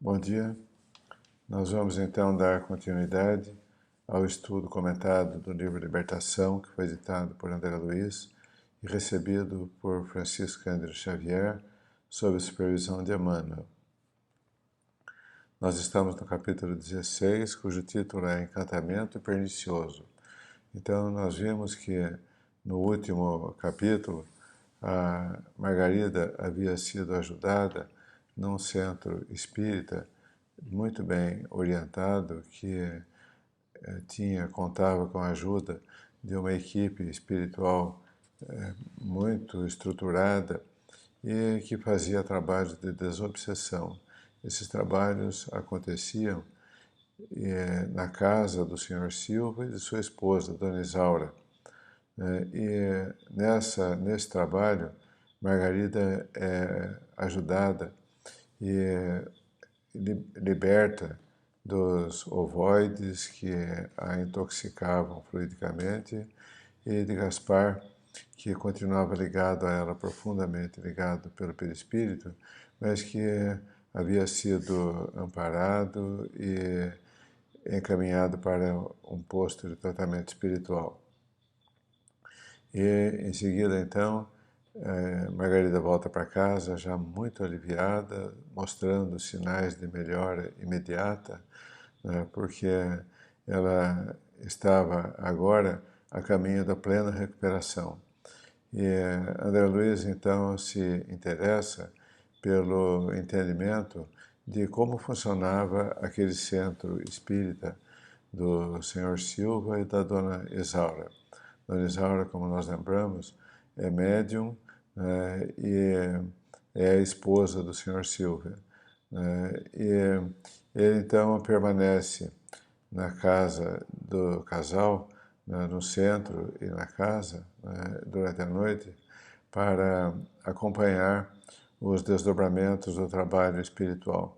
Bom dia. Nós vamos então dar continuidade ao estudo comentado do livro Libertação, que foi editado por André Luiz e recebido por Francisco Cândido Xavier, sob a supervisão de Emmanuel. Nós estamos no capítulo 16, cujo título é Encantamento Pernicioso. Então, nós vimos que no último capítulo, a Margarida havia sido ajudada num centro espírita muito bem orientado, que contava com a ajuda de uma equipe espiritual muito estruturada e que fazia trabalhos de desobsessão. Esses trabalhos aconteciam na casa do Sr. Silva e de sua esposa, Dona Isaura. E nesse trabalho, Margarida é ajudada e liberta dos ovoides que a intoxicavam fluidicamente e de Gaspar, que continuava ligado a ela, profundamente ligado pelo perispírito, mas que havia sido amparado e encaminhado para um posto de tratamento espiritual. E em seguida, então, Margarida volta para casa já muito aliviada, mostrando sinais de melhora imediata, né, porque ela estava agora a caminho da plena recuperação. E André Luiz, então, se interessa pelo entendimento de como funcionava aquele centro espírita do Sr. Silva e da Dona Isaura. Dona Isaura, como nós lembramos, é médium, e é a esposa do Sr. Silva. E ele, então, permanece na casa do casal, no centro e na casa, durante a noite, para acompanhar os desdobramentos do trabalho espiritual.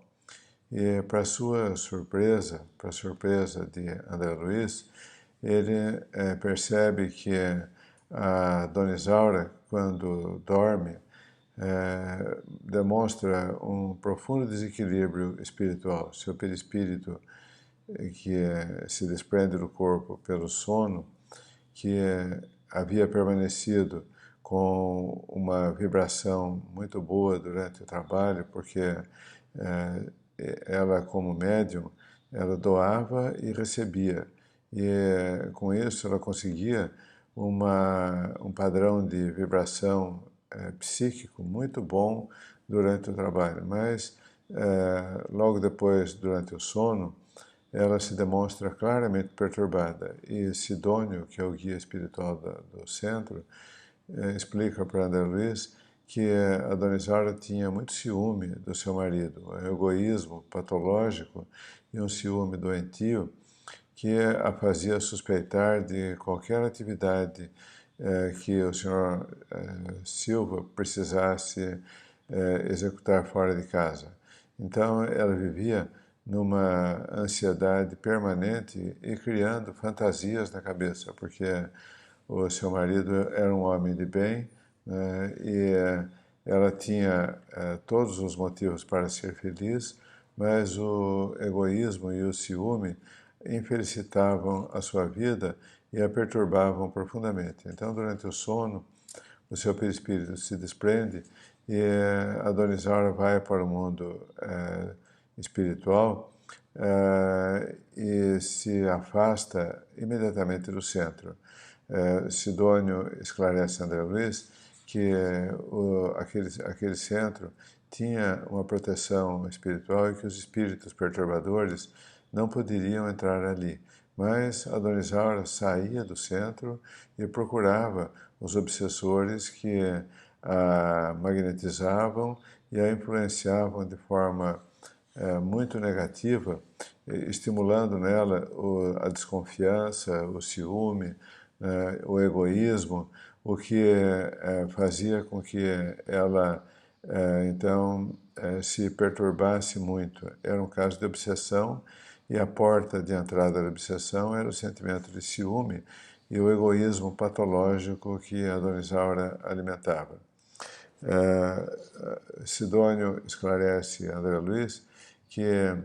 E, para sua surpresa, para a surpresa de André Luiz, ele percebe que a Dona Isaura, quando dorme, demonstra um profundo desequilíbrio espiritual. Seu perispírito, que se desprende do corpo pelo sono, que havia permanecido com uma vibração muito boa durante o trabalho, porque ela, como médium, ela doava e recebia. E com isso ela conseguia um padrão de vibração psíquico muito bom durante o trabalho. Mas logo depois, durante o sono, ela se demonstra claramente perturbada. E Sidônio, que é o guia espiritual do centro, explica para André Luiz que a Dona Isaura tinha muito ciúme do seu marido, um egoísmo patológico e um ciúme doentio que a fazia suspeitar de qualquer atividade que o Sr. Silva precisasse executar fora de casa. Então, ela vivia numa ansiedade permanente e criando fantasias na cabeça, porque o seu marido era um homem de bem, né, e ela tinha todos os motivos para ser feliz, mas o egoísmo e o ciúme infelicitavam a sua vida e a perturbavam profundamente. Então, durante o sono, o seu perispírito se desprende e a Dona Isaura vai para o mundo espiritual e se afasta imediatamente do centro. Sidônio esclarece a André Luiz que aquele centro tinha uma proteção espiritual e que os espíritos perturbadores não poderiam entrar ali. Mas a Dona Isaura saía do centro e procurava os obsessores que a magnetizavam e a influenciavam de forma muito negativa, estimulando nela a desconfiança, o ciúme, o egoísmo, o que fazia com que ela, então, se perturbasse muito. Era um caso de obsessão, e a porta de entrada da obsessão era o sentimento de ciúme e o egoísmo patológico que a Dona Isaura alimentava. Sidônio esclarece a André Luiz que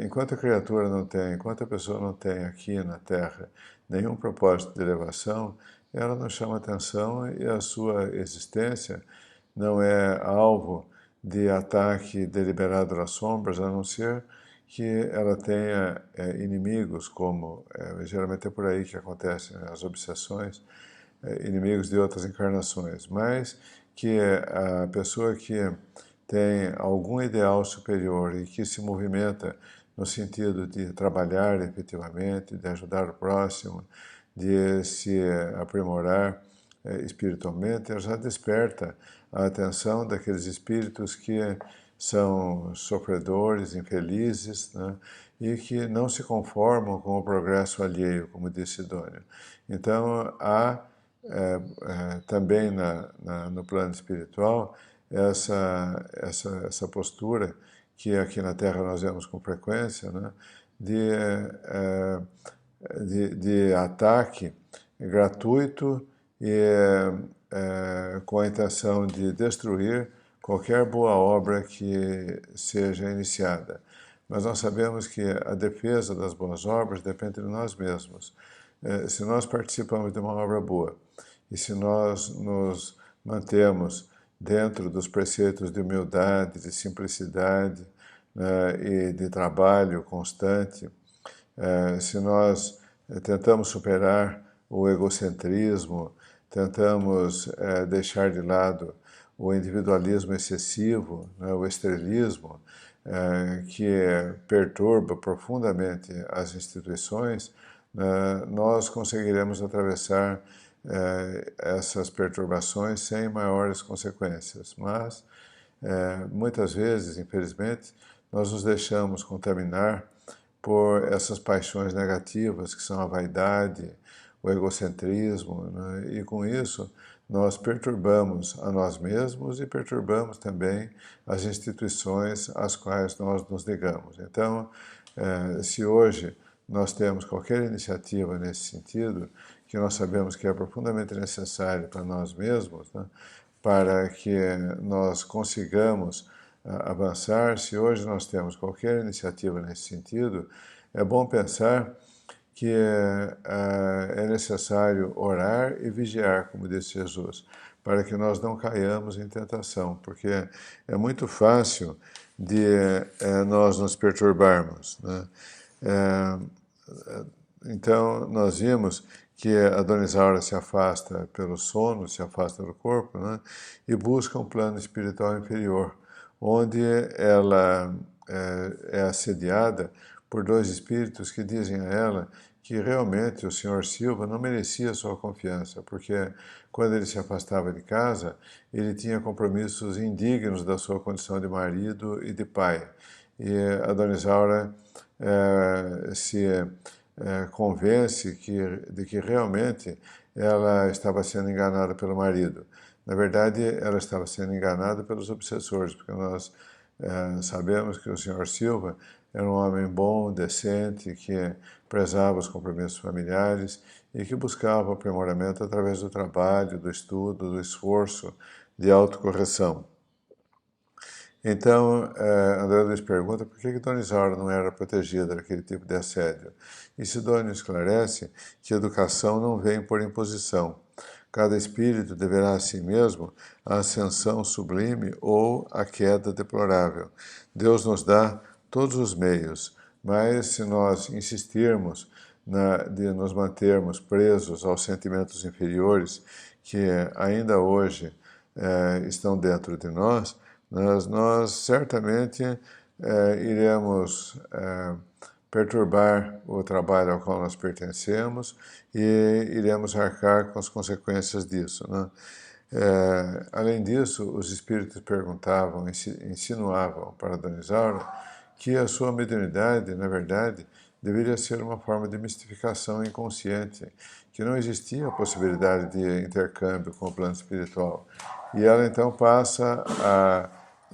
enquanto a criatura não tem, enquanto a pessoa não tem aqui na Terra nenhum propósito de elevação, ela não chama atenção e a sua existência não é alvo de ataque deliberado das sombras, a não ser que ela tenha inimigos, como geralmente é por aí que acontecem as obsessões, inimigos de outras encarnações, mas que a pessoa que tem algum ideal superior e que se movimenta no sentido de trabalhar efetivamente, de ajudar o próximo, de se aprimorar espiritualmente, ela já desperta a atenção daqueles espíritos que são sofredores, infelizes, né, e que não se conformam com o progresso alheio, como disse Dônia. Então, há também no plano espiritual essa postura que aqui na Terra nós vemos com frequência, né, de ataque gratuito e com a intenção de destruir qualquer boa obra que seja iniciada. Mas nós sabemos que a defesa das boas obras depende de nós mesmos. Se nós participamos de uma obra boa e se nós nos mantemos dentro dos preceitos de humildade, de simplicidade, né, e de trabalho constante, se nós tentamos superar o egocentrismo, tentamos deixar de lado o individualismo excessivo, né, o estrelismo, que perturba profundamente as instituições, nós conseguiremos atravessar essas perturbações sem maiores consequências. Mas, muitas vezes, infelizmente, nós nos deixamos contaminar por essas paixões negativas, que são a vaidade, o egocentrismo, né? E com isso nós perturbamos a nós mesmos e perturbamos também as instituições às quais nós nos ligamos. Então, se hoje nós temos qualquer iniciativa nesse sentido, que nós sabemos que é profundamente necessário para nós mesmos, né, para que nós consigamos avançar, se hoje nós temos qualquer iniciativa nesse sentido, é bom pensar que é necessário orar e vigiar, como disse Jesus, para que nós não caiamos em tentação, porque é muito fácil de nós nos perturbarmos, né? Então, nós vimos que a Dona Isaura se afasta pelo sono, se afasta do corpo, né? E busca um plano espiritual inferior, onde ela é assediada por dois espíritos que dizem a ela que realmente o Sr. Silva não merecia sua confiança, porque quando ele se afastava de casa, ele tinha compromissos indignos da sua condição de marido e de pai. E a Dona Isaura se convence de que realmente ela estava sendo enganada pelo marido. Na verdade, ela estava sendo enganada pelos obsessores, porque nós sabemos que o Sr. Silva era um homem bom, decente, que prezava os compromissos familiares e que buscava o aprimoramento através do trabalho, do estudo, do esforço de autocorreção. Então, André Luiz pergunta por que Dona Isaura não era protegida daquele tipo de assédio. E Sidônio esclarece que a educação não vem por imposição. Cada espírito deverá a si mesmo a ascensão sublime ou a queda deplorável. Deus nos dá todos os meios, mas se nós insistirmos de nos mantermos presos aos sentimentos inferiores que ainda hoje estão dentro de nós certamente iremos perturbar o trabalho ao qual nós pertencemos e iremos arcar com as consequências disso, né? Além disso, os espíritos perguntavam, insinuavam para Dona Isaura que a sua mediunidade, na verdade, deveria ser uma forma de mistificação inconsciente, que não existia a possibilidade de intercâmbio com o plano espiritual. E ela então passa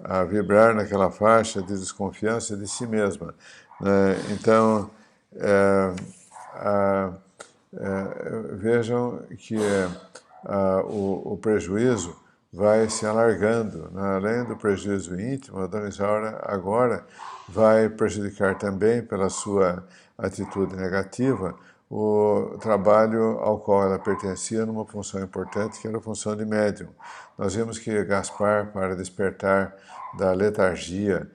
a vibrar naquela faixa de desconfiança de si mesma, né? Então, vejam que o prejuízo vai se alargando, né? Além do prejuízo íntimo, a Dona Isaura agora vai prejudicar também, pela sua atitude negativa, o trabalho ao qual ela pertencia numa função importante, que era a função de médium. Nós vimos que Gaspar, para despertar da letargia,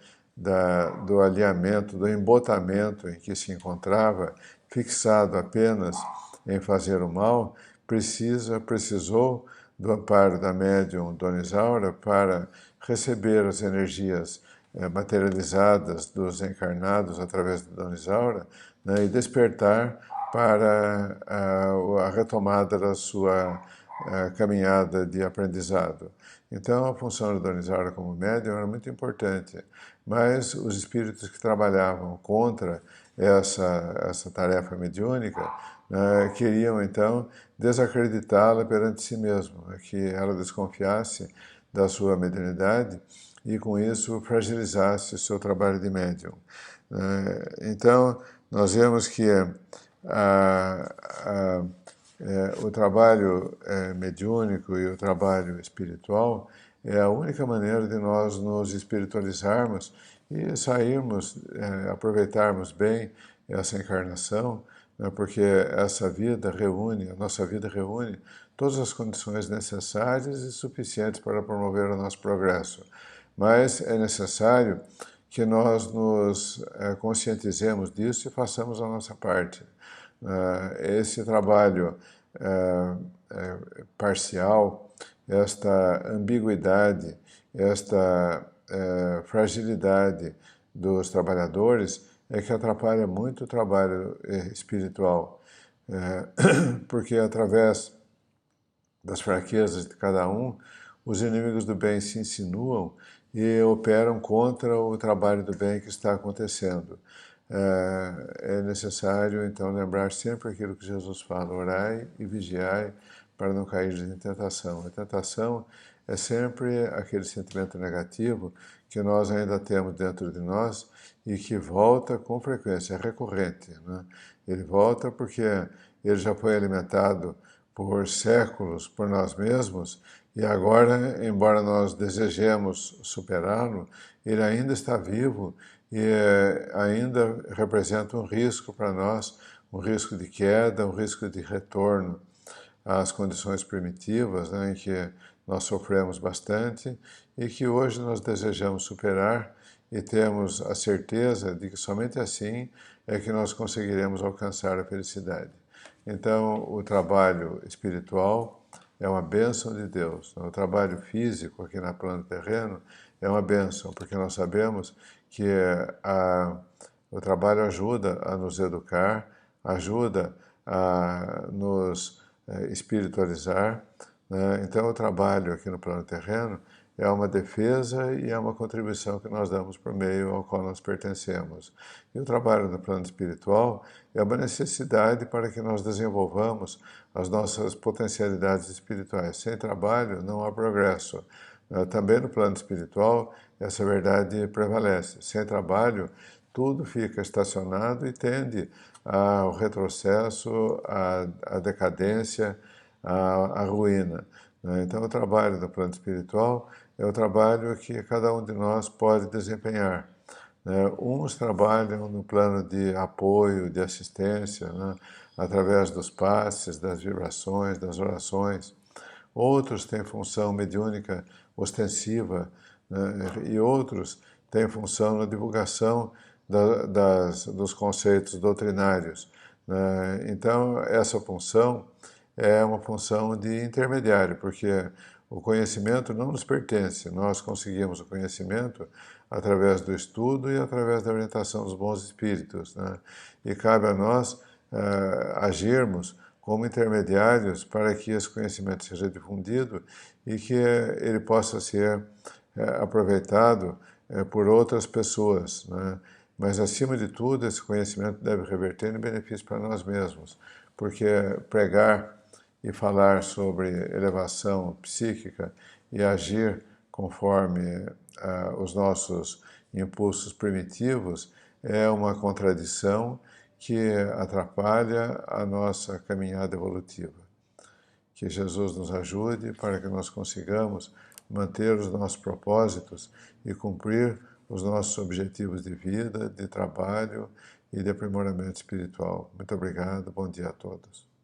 do alinhamento, do embotamento em que se encontrava, fixado apenas em fazer o mal, precisou do amparo da médium Dona Isaura para receber as energias materializadas dos encarnados através de Dona Isaura, né, e despertar para a retomada da sua caminhada de aprendizado. Então, a função de Dona Isaura como médium era muito importante, mas os espíritos que trabalhavam contra essa tarefa mediúnica queriam, então, desacreditá-la perante si mesmo, que ela desconfiasse da sua mediunidade e, com isso, fragilizasse o seu trabalho de médium. Então, nós vemos que o trabalho mediúnico e o trabalho espiritual é a única maneira de nós nos espiritualizarmos e sairmos, aproveitarmos bem essa encarnação, né, porque essa vida reúne, a nossa vida reúne todas as condições necessárias e suficientes para promover o nosso progresso. Mas é necessário que nós nos conscientizemos disso e façamos a nossa parte. Esse trabalho parcial, esta ambiguidade, esta fragilidade dos trabalhadores é que atrapalha muito o trabalho espiritual, porque através das fraquezas de cada um, os inimigos do bem se insinuam e operam contra o trabalho do bem que está acontecendo. É necessário, então, lembrar sempre aquilo que Jesus fala: orai e vigiai para não cair em tentação. A tentação é sempre aquele sentimento negativo que nós ainda temos dentro de nós e que volta com frequência, é recorrente, né? Ele volta porque ele já foi alimentado por séculos por nós mesmos e agora, embora nós desejemos superá-lo, ele ainda está vivo e ainda representa um risco para nós, um risco de queda, um risco de retorno às condições primitivas, né, em que nós sofremos bastante e que hoje nós desejamos superar e temos a certeza de que somente assim é que nós conseguiremos alcançar a felicidade. Então, o trabalho espiritual é uma bênção de Deus. O trabalho físico aqui na plano terreno é uma bênção, porque nós sabemos que o trabalho ajuda a nos educar, ajuda a nos espiritualizar, né? Então, o trabalho aqui no plano terreno é uma defesa e é uma contribuição que nós damos por meio ao qual nós pertencemos. E o trabalho no plano espiritual é uma necessidade para que nós desenvolvamos as nossas potencialidades espirituais. Sem trabalho não há progresso. Também no plano espiritual essa verdade prevalece. Sem trabalho tudo fica estacionado e tende ao retrocesso, à decadência, à ruína. Então, o trabalho do plano espiritual é o trabalho que cada um de nós pode desempenhar. Uns trabalham no plano de apoio, de assistência, né, através dos passes, das vibrações, das orações. Outros têm função mediúnica ostensiva, né, e outros têm função na divulgação dos conceitos doutrinários, né? Então, essa função é uma função de intermediário, porque o conhecimento não nos pertence, nós conseguimos o conhecimento através do estudo e através da orientação dos bons espíritos, né? E cabe a nós agirmos como intermediários para que esse conhecimento seja difundido e que ele possa ser aproveitado por outras pessoas, né? Mas, acima de tudo, esse conhecimento deve reverter em benefício para nós mesmos, porque pregar e falar sobre elevação psíquica e agir conforme os nossos impulsos primitivos é uma contradição que atrapalha a nossa caminhada evolutiva. Que Jesus nos ajude para que nós consigamos manter os nossos propósitos e cumprir os nossos objetivos de vida, de trabalho e de aprimoramento espiritual. Muito obrigado, bom dia a todos.